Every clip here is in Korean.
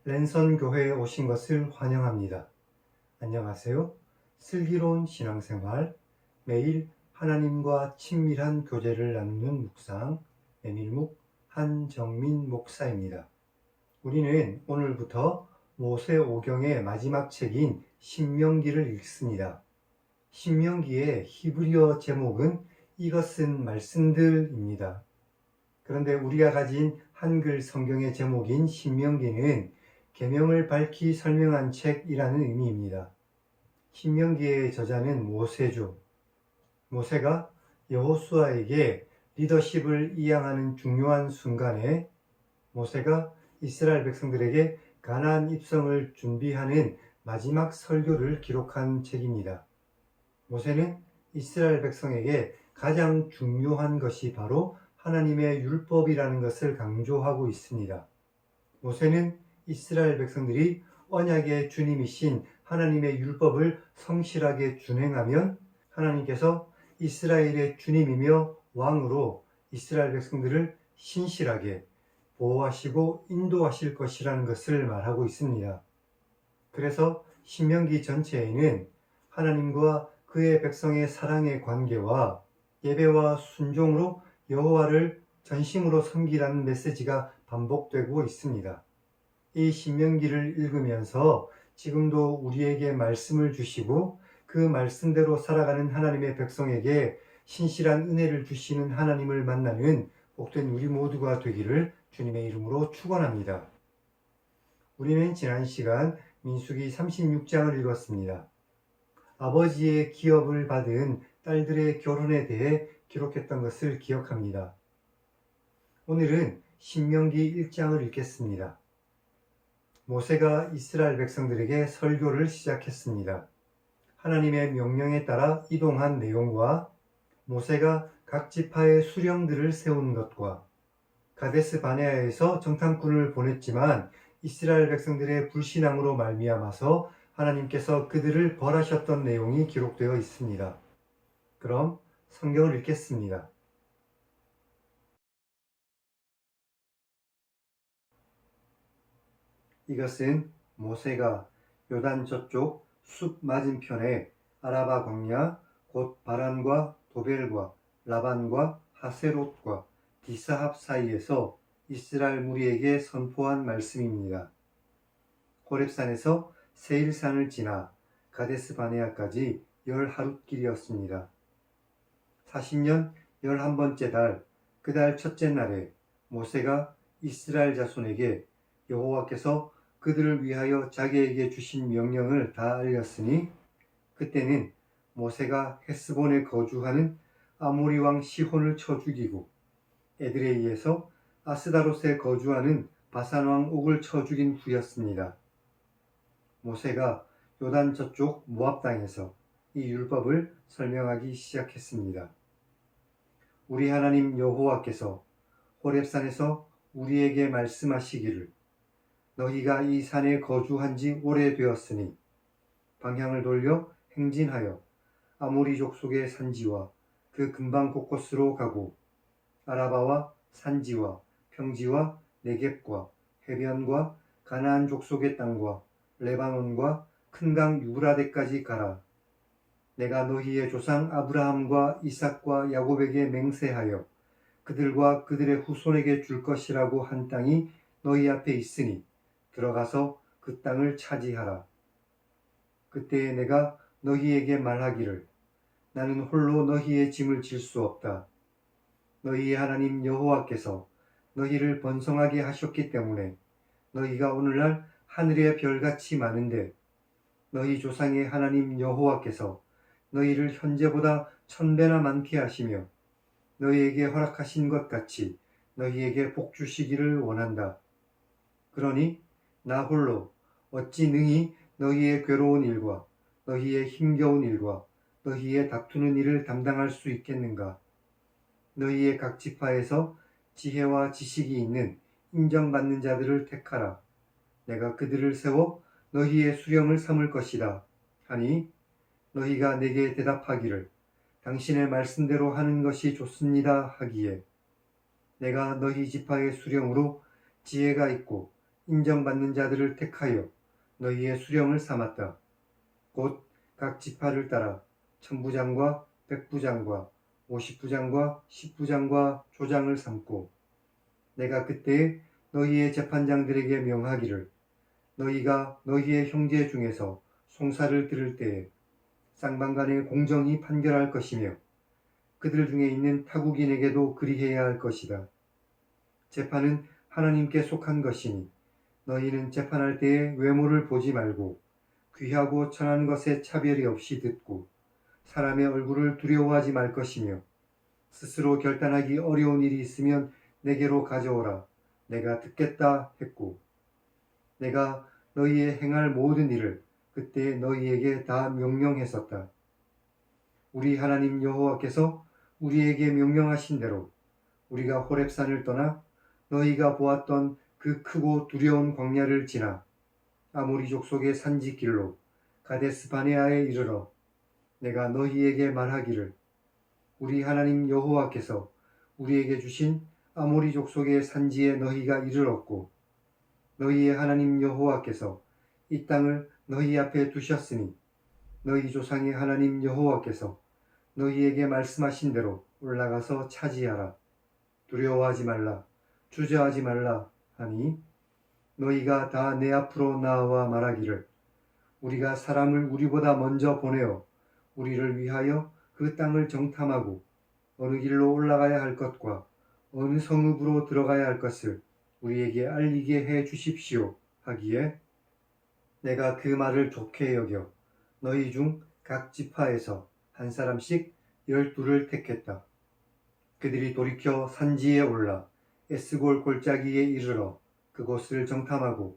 랜선 교회에 오신 것을 환영합니다. 안녕하세요. 슬기로운 신앙생활, 매일 하나님과 친밀한 교제를 나누는 묵상, 메밀묵 한정민 목사입니다. 우리는 오늘부터 모세오경의 마지막 책인 신명기를 읽습니다. 신명기의 히브리어 제목은 이것은 말씀들입니다. 그런데 우리가 가진 한글 성경의 제목인 신명기는 계명을 밝히 설명한 책이라는 의미입니다. 신명기의 저자는 모세죠. 모세가 여호수아에게 리더십을 이양하는 중요한 순간에 모세가 이스라엘 백성들에게 가나안 입성을 준비하는 마지막 설교를 기록한 책입니다. 모세는 이스라엘 백성에게 가장 중요한 것이 바로 하나님의 율법이라는 것을 강조하고 있습니다. 모세는 이스라엘 백성들이 언약의 주님이신 하나님의 율법을 성실하게 준행하면 하나님께서 이스라엘의 주님이며 왕으로 이스라엘 백성들을 신실하게 보호하시고 인도하실 것이라는 것을 말하고 있습니다. 그래서 신명기 전체에는 하나님과 그의 백성의 사랑의 관계와 예배와 순종으로 여호와를 전심으로 섬기라는 메시지가 반복되고 있습니다. 이 신명기를 읽으면서 지금도 우리에게 말씀을 주시고 그 말씀대로 살아가는 하나님의 백성에게 신실한 은혜를 주시는 하나님을 만나는 복된 우리 모두가 되기를 주님의 이름으로 축원합니다. 우리는 지난 시간 민수기 36장을 읽었습니다. 아버지의 기업을 받은 딸들의 결혼에 대해 기록했던 것을 기억합니다. 오늘은 신명기 1장을 읽겠습니다. 모세가 이스라엘 백성들에게 설교를 시작했습니다. 하나님의 명령에 따라 이동한 내용과 모세가 각 지파의 수령들을 세운 것과 가데스 바네아에서 정탐꾼을 보냈지만 이스라엘 백성들의 불신앙으로 말미암아서 하나님께서 그들을 벌하셨던 내용이 기록되어 있습니다. 그럼 성경을 읽겠습니다. 이것은 모세가 요단 저쪽 숲 맞은편에 아라바 광야 곧 바란과 도벨과 라반과 하세롯과 디사합 사이에서 이스라엘 무리에게 선포한 말씀입니다. 호렙산에서 세일산을 지나 가데스 바네아까지 10하룻길이었습니다. 40년 11번째 달 그 달 첫째 날에 모세가 이스라엘 자손에게 여호와께서 그들을 위하여 자기에게 주신 명령을 다 알렸으니 그때는 모세가 헤스본에 거주하는 아모리 왕 시혼을 쳐 죽이고 에드레이에서 아스다롯에 거주하는 바산 왕 옥을 쳐 죽인 후였습니다. 모세가 요단 저쪽 모압 땅에서 이 율법을 설명하기 시작했습니다. 우리 하나님 여호와께서 호렙산에서 우리에게 말씀하시기를 너희가 이 산에 거주한 지 오래되었으니 방향을 돌려 행진하여 아모리 족속의 산지와 그 근방 곳곳으로 가고 아라바와 산지와 평지와 네겝과 해변과 가나안 족속의 땅과 레바논과 큰 강 유브라데까지 가라. 내가 너희의 조상 아브라함과 이삭과 야곱에게 맹세하여 그들과 그들의 후손에게 줄 것이라고 한 땅이 너희 앞에 있으니 들어가서 그 땅을 차지하라. 그때에 내가 너희에게 말하기를 나는 홀로 너희의 짐을 질 수 없다. 너희의 하나님 여호와께서 너희를 번성하게 하셨기 때문에 너희가 오늘날 하늘의 별같이 많은데 너희 조상의 하나님 여호와께서 너희를 현재보다 1000배나 많게 하시며 너희에게 허락하신 것 같이 너희에게 복 주시기를 원한다. 그러니 나 홀로 어찌 능히 너희의 괴로운 일과 너희의 힘겨운 일과 너희의 다투는 일을 담당할 수 있겠는가? 너희의 각 지파에서 지혜와 지식이 있는 인정받는 자들을 택하라. 내가 그들을 세워 너희의 수령을 삼을 것이다. 하니 너희가 내게 대답하기를 당신의 말씀대로 하는 것이 좋습니다 하기에 내가 너희 지파의 수령으로 지혜가 있고 인정받는 자들을 택하여 너희의 수령을 삼았다. 곧 각 지파를 따라 천부장과 백부장과 50부장과 10부장과 조장을 삼고 내가 그때에 너희의 재판장들에게 명하기를 너희가 너희의 형제 중에서 송사를 들을 때에 쌍방간에 공정히 판결할 것이며 그들 중에 있는 타국인에게도 그리해야 할 것이다. 재판은 하나님께 속한 것이니 너희는 재판할 때에 외모를 보지 말고 귀하고 천한 것에 차별이 없이 듣고 사람의 얼굴을 두려워하지 말 것이며 스스로 결단하기 어려운 일이 있으면 내게로 가져오라. 내가 듣겠다 했고 내가 너희의 행할 모든 일을 그때 너희에게 다 명령했었다. 우리 하나님 여호와께서 우리에게 명령하신 대로 우리가 호렙산을 떠나 너희가 보았던 그 크고 두려운 광야를 지나 아모리 족속의 산지길로 가데스 바네아에 이르러 내가 너희에게 말하기를 우리 하나님 여호와께서 우리에게 주신 아모리 족속의 산지에 너희가 이르렀고 너희의 하나님 여호와께서 이 땅을 너희 앞에 두셨으니 너희 조상의 하나님 여호와께서 너희에게 말씀하신 대로 올라가서 차지하라. 두려워하지 말라. 주저하지 말라 하니 너희가 다 내 앞으로 나와 말하기를 우리가 사람을 우리보다 먼저 보내어 우리를 위하여 그 땅을 정탐하고 어느 길로 올라가야 할 것과 어느 성읍으로 들어가야 할 것을 우리에게 알리게 해 주십시오 하기에 내가 그 말을 좋게 여겨 너희 중 각 지파에서 한 사람씩 12를 택했다. 그들이 돌이켜 산지에 올라 에스골 골짜기에 이르러 그곳을 정탐하고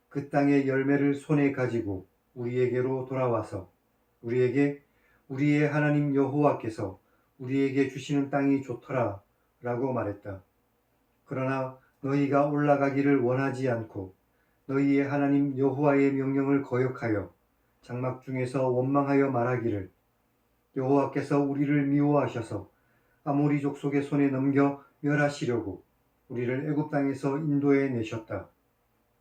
그 땅의 열매를 손에 가지고 우리에게로 돌아와서 우리에게 우리의 하나님 여호와께서 우리에게 주시는 땅이 좋더라 라고 말했다. 그러나 너희가 올라가기를 원하지 않고 너희의 하나님 여호와의 명령을 거역하여 장막 중에서 원망하여 말하기를 여호와께서 우리를 미워하셔서 아모리 족속의 손에 넘겨 멸하시려고 우리를 애굽 땅에서 인도해 내셨다.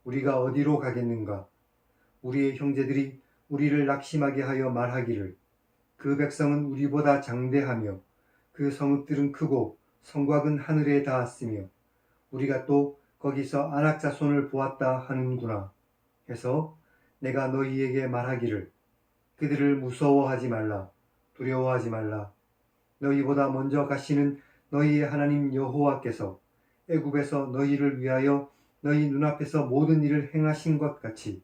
우리가 어디로 가겠는가? 우리의 형제들이 우리를 낙심하게 하여 말하기를 그 백성은 우리보다 장대하며 그 성읍들은 크고 성곽은 하늘에 닿았으며 우리가 또 거기서 아낙 자손을 보았다 하는구나 해서 내가 너희에게 말하기를 그들을 무서워하지 말라. 두려워하지 말라. 너희보다 먼저 가시는 너희의 하나님 여호와께서 애굽에서 너희를 위하여 너희 눈앞에서 모든 일을 행하신 것 같이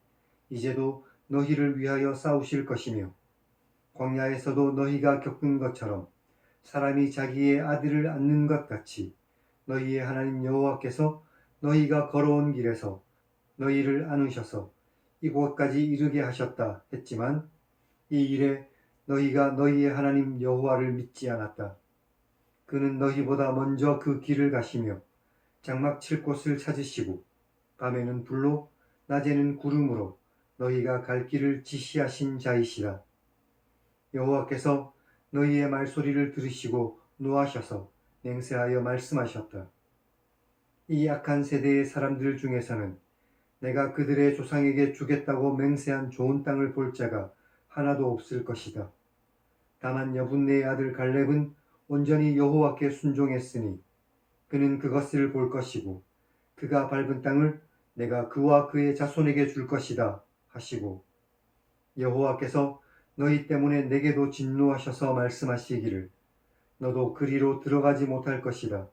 이제도 너희를 위하여 싸우실 것이며 광야에서도 너희가 겪은 것처럼 사람이 자기의 아들을 안는 것 같이 너희의 하나님 여호와께서 너희가 걸어온 길에서 너희를 안으셔서 이곳까지 이르게 하셨다 했지만 이 일에 너희가 너희의 하나님 여호와를 믿지 않았다. 그는 너희보다 먼저 그 길을 가시며 장막 칠 곳을 찾으시고 밤에는 불로 낮에는 구름으로 너희가 갈 길을 지시하신 자이시다. 여호와께서 너희의 말소리를 들으시고 노하셔서 맹세하여 말씀하셨다. 이 악한 세대의 사람들 중에서는 내가 그들의 조상에게 주겠다고 맹세한 좋은 땅을 볼 자가 하나도 없을 것이다. 다만 여분네의 아들 갈렙은 온전히 여호와께 순종했으니 그는 그것을 볼 것이고 그가 밟은 땅을 내가 그와 그의 자손에게 줄 것이다 하시고 여호와께서 너희 때문에 내게도 진노하셔서 말씀하시기를 너도 그리로 들어가지 못할 것이다.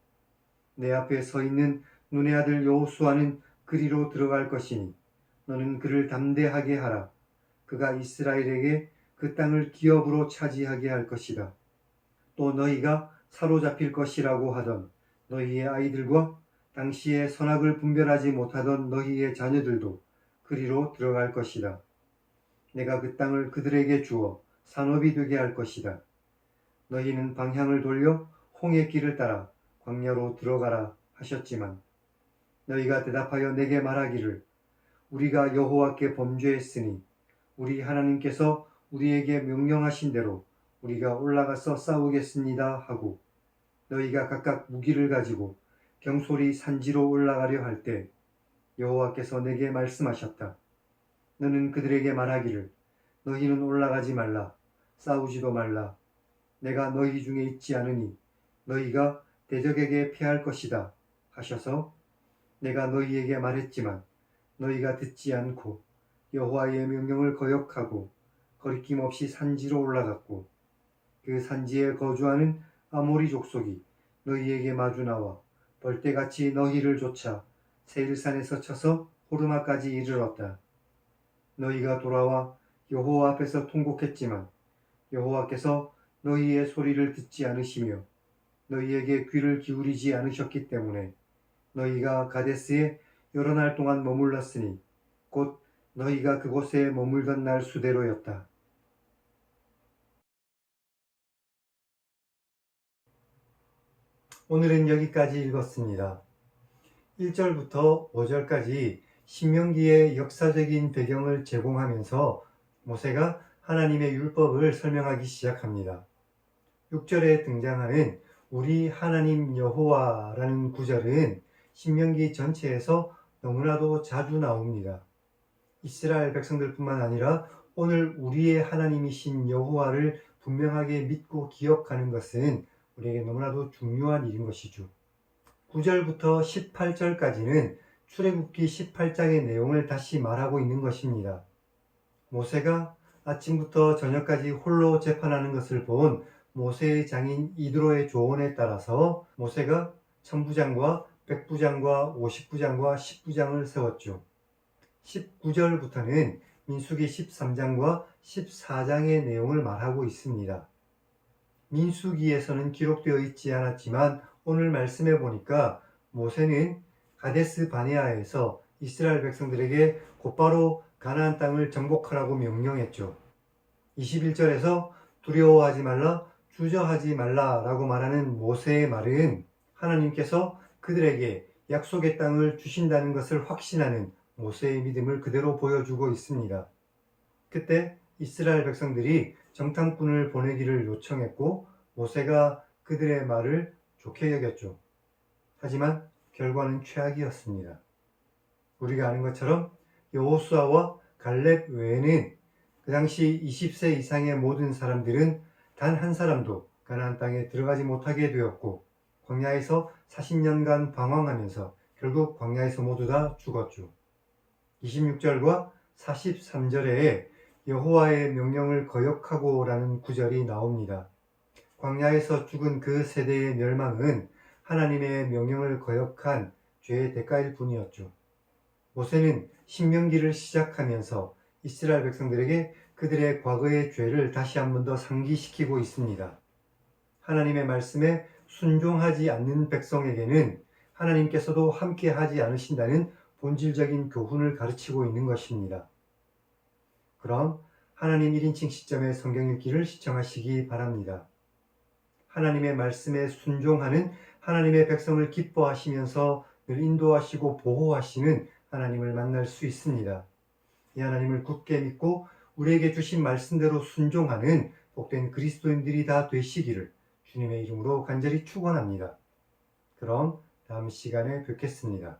내 앞에 서 있는 눈의 아들 여호수아는 그리로 들어갈 것이니 너는 그를 담대하게 하라. 그가 이스라엘에게 그 땅을 기업으로 차지하게 할 것이다. 또 너희가 사로잡힐 것이라고 하던 너희의 아이들과 당시에 선악을 분별하지 못하던 너희의 자녀들도 그리로 들어갈 것이다. 내가 그 땅을 그들에게 주어 산업이 되게 할 것이다. 너희는 방향을 돌려 홍해 길을 따라 광야로 들어가라 하셨지만 너희가 대답하여 내게 말하기를 우리가 여호와께 범죄했으니 우리 하나님께서 우리에게 명령하신 대로 우리가 올라가서 싸우겠습니다 하고 너희가 각각 무기를 가지고 경솔히 산지로 올라가려 할 때 여호와께서 내게 말씀하셨다. 너는 그들에게 말하기를 너희는 올라가지 말라. 싸우지도 말라. 내가 너희 중에 있지 않으니 너희가 대적에게 피할 것이다 하셔서 내가 너희에게 말했지만 너희가 듣지 않고 여호와의 명령을 거역하고 거리낌 없이 산지로 올라갔고 그 산지에 거주하는 아모리 족속이 너희에게 마주 나와 벌떼같이 너희를 쫓아 세일산에서 쳐서 호르마까지 이르렀다. 너희가 돌아와 여호와 앞에서 통곡했지만 여호와께서 너희의 소리를 듣지 않으시며 너희에게 귀를 기울이지 않으셨기 때문에 너희가 가데스에 여러 날 동안 머물렀으니 곧 너희가 그곳에 머물던 날 수대로였다. 오늘은 여기까지 읽었습니다. 1절부터 5절까지 신명기의 역사적인 배경을 제공하면서 모세가 하나님의 율법을 설명하기 시작합니다. 6절에 등장하는 우리 하나님 여호와라는 구절은 신명기 전체에서 너무나도 자주 나옵니다. 이스라엘 백성들뿐만 아니라 오늘 우리의 하나님이신 여호와를 분명하게 믿고 기억하는 것은 우리에게 너무나도 중요한 일인 것이죠. 9절부터 18절까지는 출애굽기 18장의 내용을 다시 말하고 있는 것입니다. 모세가 아침부터 저녁까지 홀로 재판하는 것을 본 모세의 장인 이드로의 조언에 따라서 모세가 천부장과 백부장과 오십부장과 십부장을 세웠죠. 19절부터는 민수기 13장과 14장의 내용을 말하고 있습니다. 민수기에서는 기록되어 있지 않았지만 오늘 말씀해 보니까 모세는 가데스 바네아에서 이스라엘 백성들에게 곧바로 가나안 땅을 정복하라고 명령했죠. 21절에서 두려워하지 말라, 주저하지 말라라고 말하는 모세의 말은 하나님께서 그들에게 약속의 땅을 주신다는 것을 확신하는 모세의 믿음을 그대로 보여주고 있습니다. 그때 이스라엘 백성들이 정탐꾼을 보내기를 요청했고 모세가 그들의 말을 좋게 여겼죠. 하지만 결과는 최악이었습니다. 우리가 아는 것처럼 여호수아와 갈렙 외에는 그 당시 20세 이상의 모든 사람들은 단 한 사람도 가나안 땅에 들어가지 못하게 되었고 광야에서 40년간 방황하면서 결국 광야에서 모두 다 죽었죠. 26절과 43절에 여호와의 명령을 거역하고라는 구절이 나옵니다. 광야에서 죽은 그 세대의 멸망은 하나님의 명령을 거역한 죄의 대가일 뿐이었죠. 모세는 신명기를 시작하면서 이스라엘 백성들에게 그들의 과거의 죄를 다시 한 번 더 상기시키고 있습니다. 하나님의 말씀에 순종하지 않는 백성에게는 하나님께서도 함께 하지 않으신다는 본질적인 교훈을 가르치고 있는 것입니다. 그럼 하나님 1인칭 시점의 성경 읽기를 시청하시기 바랍니다. 하나님의 말씀에 순종하는 하나님의 백성을 기뻐하시면서 늘 인도하시고 보호하시는 하나님을 만날 수 있습니다. 이 하나님을 굳게 믿고 우리에게 주신 말씀대로 순종하는 복된 그리스도인들이 다 되시기를 주님의 이름으로 간절히 축원합니다. 그럼 다음 시간에 뵙겠습니다.